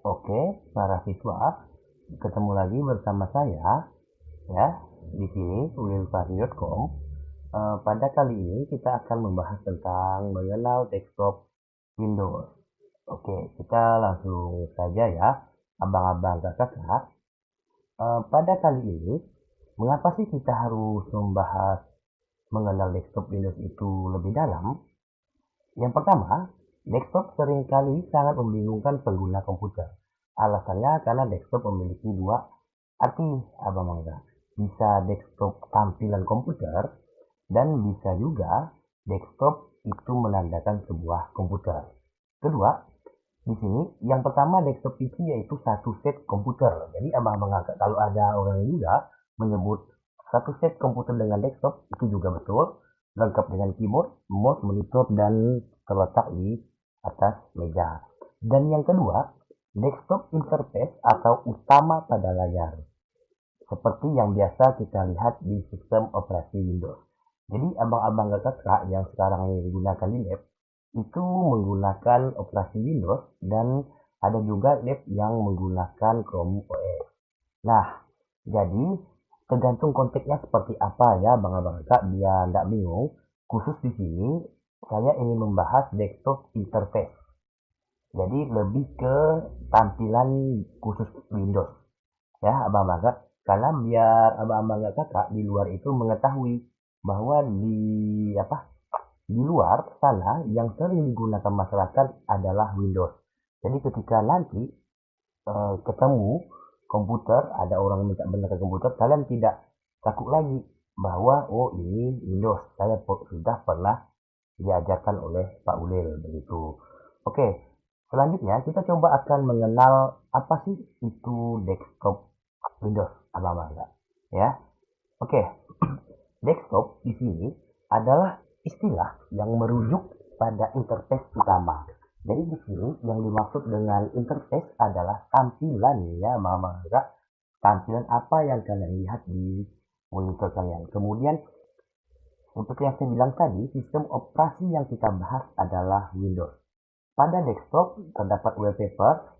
Oke, para siswa, ketemu lagi bersama saya ya di sini ulilfahri.com. Pada kali ini kita akan membahas tentang mengenal desktop Windows. Oke, kita langsung saja ya, abang-abang kakak-kakak. Pada kali ini, mengapa sih kita harus membahas mengenal desktop Windows itu lebih dalam? Yang pertama, desktop seringkali sangat membingungkan pengguna komputer. Alasannya karena desktop memiliki dua arti, Abang Mangga. Bisa desktop tampilan komputer dan bisa juga desktop itu menandakan sebuah komputer. Kedua, di sini yang pertama desktop PC yaitu satu set komputer. Jadi abang-abang kalau ada orang juga menyebut satu set komputer dengan desktop itu juga betul, lengkap dengan keyboard, mouse, monitor dan terletak di atas meja. Dan yang kedua, desktop interface atau utama pada layar seperti yang biasa kita lihat di sistem operasi Windows. Jadi abang-abang kakak yang sekarang ini digunakan di lab itu menggunakan operasi Windows dan ada juga lab yang menggunakan Chrome OS. Nah, jadi tergantung konteksnya seperti apa ya abang-abang kakak biar tidak bingung. Khusus di sini saya ingin membahas desktop interface. Jadi lebih ke tampilan khusus Windows ya abang-abang kakak, karena biar abang-abang kakak di luar itu mengetahui bahwa di luar sana yang sering digunakan masyarakat adalah Windows. Jadi ketika nanti ketemu komputer, ada orang minta benar komputer, kalian tidak takut lagi bahwa oh ini Windows, saya sudah pernah diajarkan oleh Pak Ulil begitu. Oke, selanjutnya kita coba akan mengenal apa sih itu desktop Windows, abang-abang ya. Oke, desktop di sini adalah istilah yang merujuk pada interface utama. Jadi di sini yang dimaksud dengan interface adalah tampilan ya, mama enggak, tampilan apa yang kalian lihat di monitor kalian. Kemudian untuk yang saya bilang tadi, sistem operasi yang kita bahas adalah Windows. Pada desktop terdapat wallpaper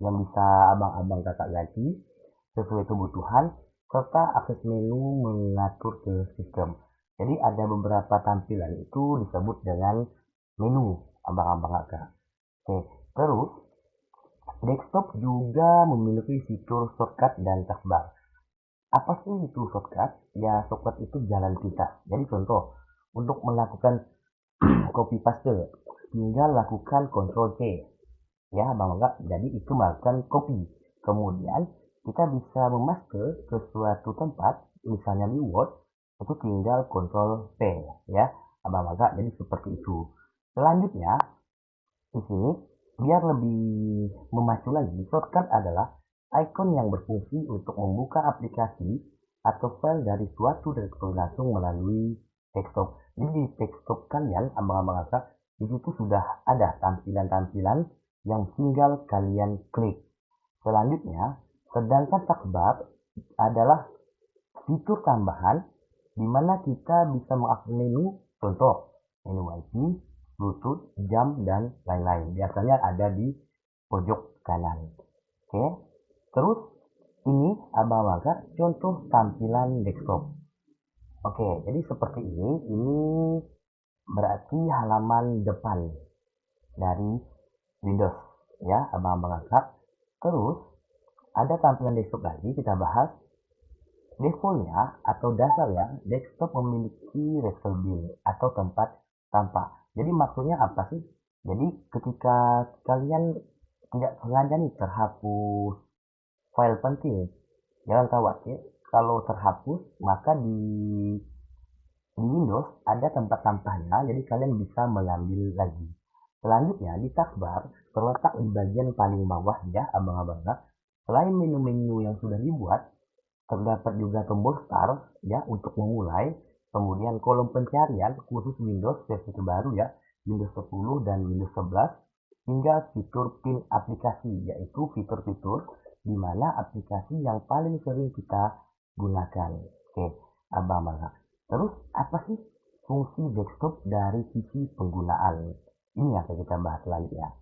yang bisa abang-abang kakak ganti sesuai kebutuhan serta akses menu mengatur ke sistem. Jadi ada beberapa tampilan itu disebut dengan menu abang-abang kakak. Oke, terus desktop juga memiliki fitur shortcut dan taskbar. Apa sih itu shortcut? Ya shortcut itu jalan pintas. Jadi contoh untuk melakukan copy paste tinggal lakukan Ctrl C ya bang enggak, jadi itu melakukan copy, kemudian kita bisa memaste ke suatu tempat misalnya di Word itu tinggal Ctrl V ya abang enggak, jadi seperti itu. Selanjutnya di sini biar lebih memacu lagi, shortcut adalah icon yang berfungsi untuk membuka aplikasi atau file dari suatu direktori langsung melalui desktop. Jadi di desktop kalian abang-abang kakak di situ sudah ada tampilan-tampilan yang tinggal kalian klik. Selanjutnya, sedangkan taskbar adalah fitur tambahan di mana kita bisa mengakses menu, contoh menu Wi-Fi, Bluetooth, jam, dan lain-lain. Biasanya ada di pojok kanan. Oke, terus ini abang-abang contoh tampilan desktop. Oke, jadi seperti ini. Ini berarti halaman depan dari Windows ya abang-abang kakak. Terus ada tampilan desktop lagi kita bahas. Defaultnya atau dasarnya desktop memiliki recycle bin atau tempat sampah. Jadi maksudnya apa sih? Jadi ketika kalian tidak sengaja nih terhapus file penting, jangan khawatir kalau terhapus maka di Windows ada tempat sampahnya, jadi kalian bisa mengambil lagi. Selanjutnya di taskbar terletak di bagian paling bawah ya abang-abang. Selain menu-menu yang sudah dibuat, terdapat juga tombol start ya untuk memulai. Kemudian kolom pencarian khusus Windows versi terbaru ya, Windows 10 dan Windows 11, hingga fitur pin aplikasi, yaitu fitur-fitur di mana aplikasi yang paling sering kita gunakan. Oke, abang-abang. Terus apa sih fungsi desktop dari sisi penggunaan? Ini yang akan kita bahas lagi ya.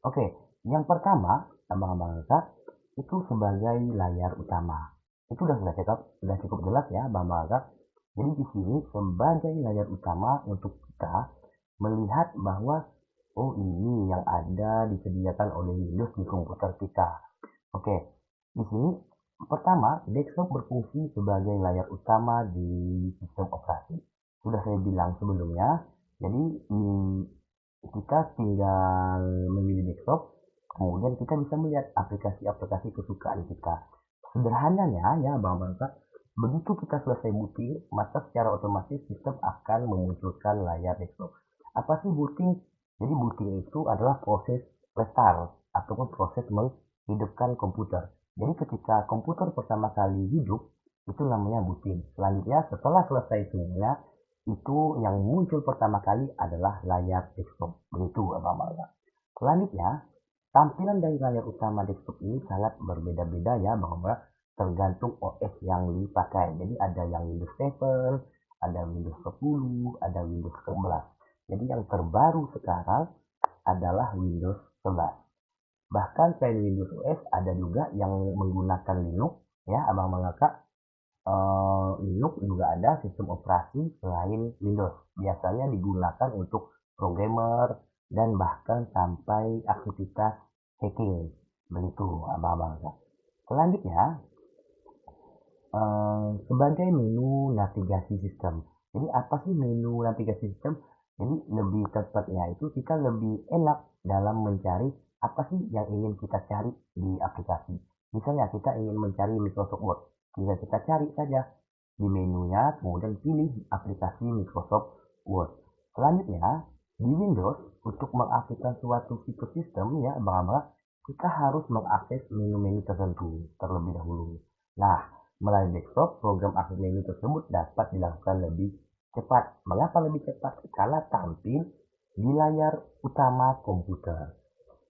Oke, Yang pertama, abang-abang kakak, itu sebagai layar utama. Itu sudah cukup jelas ya, abang-abang kakak. Jadi di sini sebagai layar utama untuk kita melihat bahwa oh ini yang ada disediakan oleh Windows di komputer kita. Oke, di sini pertama desktop berfungsi sebagai layar utama di sistem operasi. Sudah saya bilang sebelumnya, jadi kita tinggal memilih desktop, kemudian kita bisa melihat aplikasi-aplikasi kesukaan kita. Sederhananya ya Bang Bangsa, begitu kita selesai booting, maka secara otomatis sistem akan memunculkan layar desktop. Apa sih booting? Jadi booting itu adalah proses restart ataupun proses menghidupkan komputer. Jadi ketika komputer pertama kali hidup, itu namanya booting. Selanjutnya setelah selesai semuanya, itu yang muncul pertama kali adalah layar desktop. Begitu Abang-abang. Selanjutnya, tampilan dari layar utama desktop ini sangat berbeda-beda ya Abang-abang, tergantung OS yang dipakai. Jadi ada yang Windows 7, ada Windows 10, ada Windows 11. Jadi yang terbaru sekarang adalah Windows 11. Bahkan selain Windows OS ada juga yang menggunakan Linux ya abang-abang kakak. Linux juga ada sistem operasi selain Windows. Biasanya digunakan untuk programmer dan bahkan sampai aktivitas hacking. Begitu abang-abang kakak. Selanjutnya sebagai menu navigasi sistem. Jadi apa sih menu navigasi sistem? Jadi lebih tepatnya itu kita lebih enak dalam mencari apa sih yang ingin kita cari di aplikasi. Misalnya kita ingin mencari Microsoft Word, kita cari saja di menunya, kemudian pilih aplikasi Microsoft Word. Selanjutnya di Windows untuk mengaktifkan suatu fitur sistem ya bang, kita harus mengakses menu-menu tertentu terlebih dahulu. Nah, melalui desktop, program akses menu tersebut dapat dilakukan lebih cepat. Mengapa lebih cepat? Karena tampil di layar utama komputer.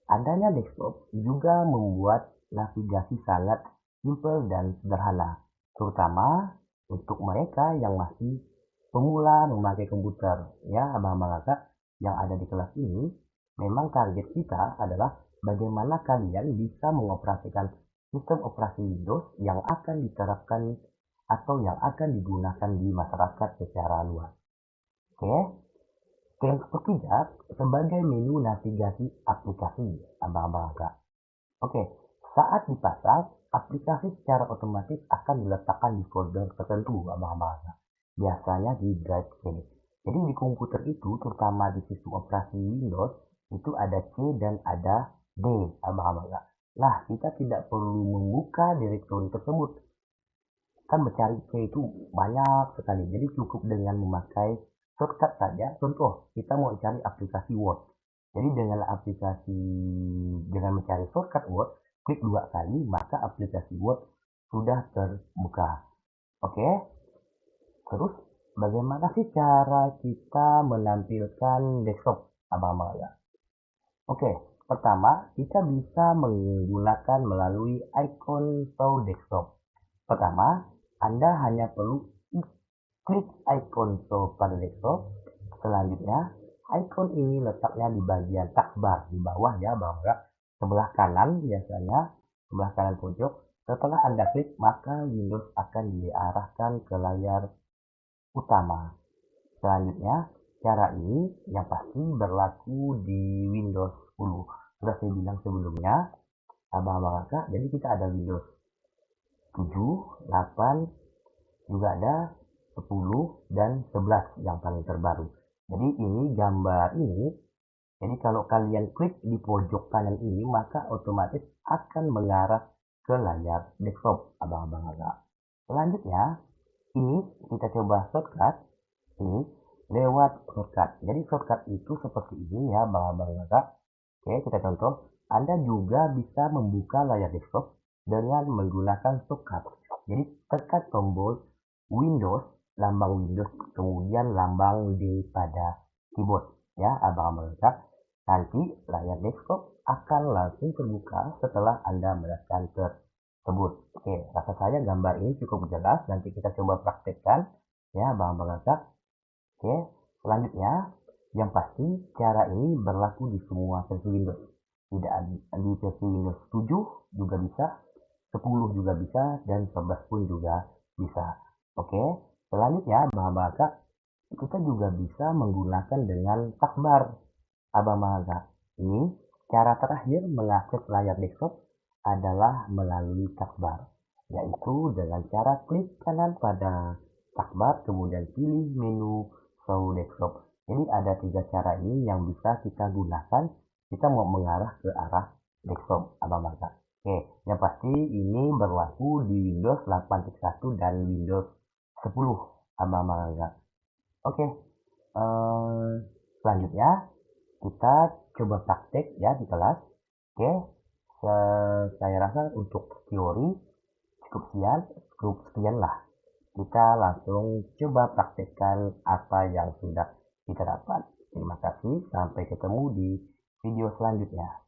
Adanya desktop juga membuat navigasi sangat simpel dan sederhana, terutama untuk mereka yang masih pemula memakai komputer. Ya, abang-abang kakak yang ada di kelas ini, memang target kita adalah bagaimana kalian bisa mengoperasikan sistem operasi Windows yang akan diterapkan atau yang akan digunakan di masyarakat secara luas. Oke, yang ketiga, sebagai menu navigasi aplikasi, abang-abang kakak. Oke, saat dipasang, aplikasi secara otomatis akan diletakkan di folder tertentu, abang-abang kakak. Biasanya di drive C. Jadi di komputer itu, terutama di sistem operasi Windows, itu ada C dan ada D, abang-abang kakak. Nah, kita tidak perlu membuka direktori tersebut. Kan mencari C itu banyak sekali. Jadi cukup dengan memakai shortcut saja. Contoh, kita mau cari aplikasi Word. Jadi dengan mencari shortcut Word, klik 2 kali, maka aplikasi Word sudah terbuka. Oke, terus bagaimana sih cara kita menampilkan desktop, abang-abang ya? Oke, pertama kita bisa menggunakan melalui icon show desktop. Pertama, Anda hanya perlu klik icon show pada desktop. Selanjutnya, icon ini letaknya di bagian taskbar di bawah ya, bawah sebelah kanan biasanya, sebelah kanan pojok. Setelah Anda klik, maka Windows akan diarahkan ke layar utama. Selanjutnya, cara ini yang pasti berlaku di Windows 10. Sudah saya bilang sebelumnya, abang-abang kakak, jadi kita ada Windows 7, 8, juga ada 10 dan 11 yang paling terbaru. Jadi ini gambar ini, jadi kalau kalian klik di pojok kanan ini, maka otomatis akan mengarah ke layar desktop, abang-abang kakak. Selanjutnya, ini kita coba shortcut ini lewat shortcut. Jadi shortcut itu seperti ini ya, abang-abang kakak. Oke, kita contoh. Anda juga bisa membuka layar desktop dengan menggunakan shortcut. Jadi tekan tombol Windows, lambang Windows, kemudian lambang D pada keyboard. Ya, abang-abang kakak. Nanti layar desktop akan langsung terbuka setelah Anda menekan tersebut. Oke, rasa saya gambar ini cukup jelas. Nanti kita coba praktekkan. Ya, abang-abang kakak. Oke, selanjutnya yang pasti cara ini berlaku di semua versi Windows. Tidak di versi Windows 7 juga bisa, 10 juga bisa, dan 11 pun juga bisa. Oke, selanjutnya Abang Maka, kita juga bisa menggunakan dengan takbar. Abang Maka, ini cara terakhir mengakses layar desktop adalah melalui takbar, yaitu dengan cara klik kanan pada takbar, kemudian pilih menu show desktop. Jadi ada 3 cara ini yang bisa kita gunakan. Kita mau mengarah ke arah desktop, Abang Maka. Oke, yang pasti ini berlaku di Windows 8.1 dan Windows 10, Abang Maka. Oke, selanjutnya kita coba praktek ya di kelas. Oke, saya rasa untuk teori cukup sekian lah. Kita langsung coba praktekkan apa yang sudah kita dapat. Terima kasih, sampai ketemu di video selanjutnya.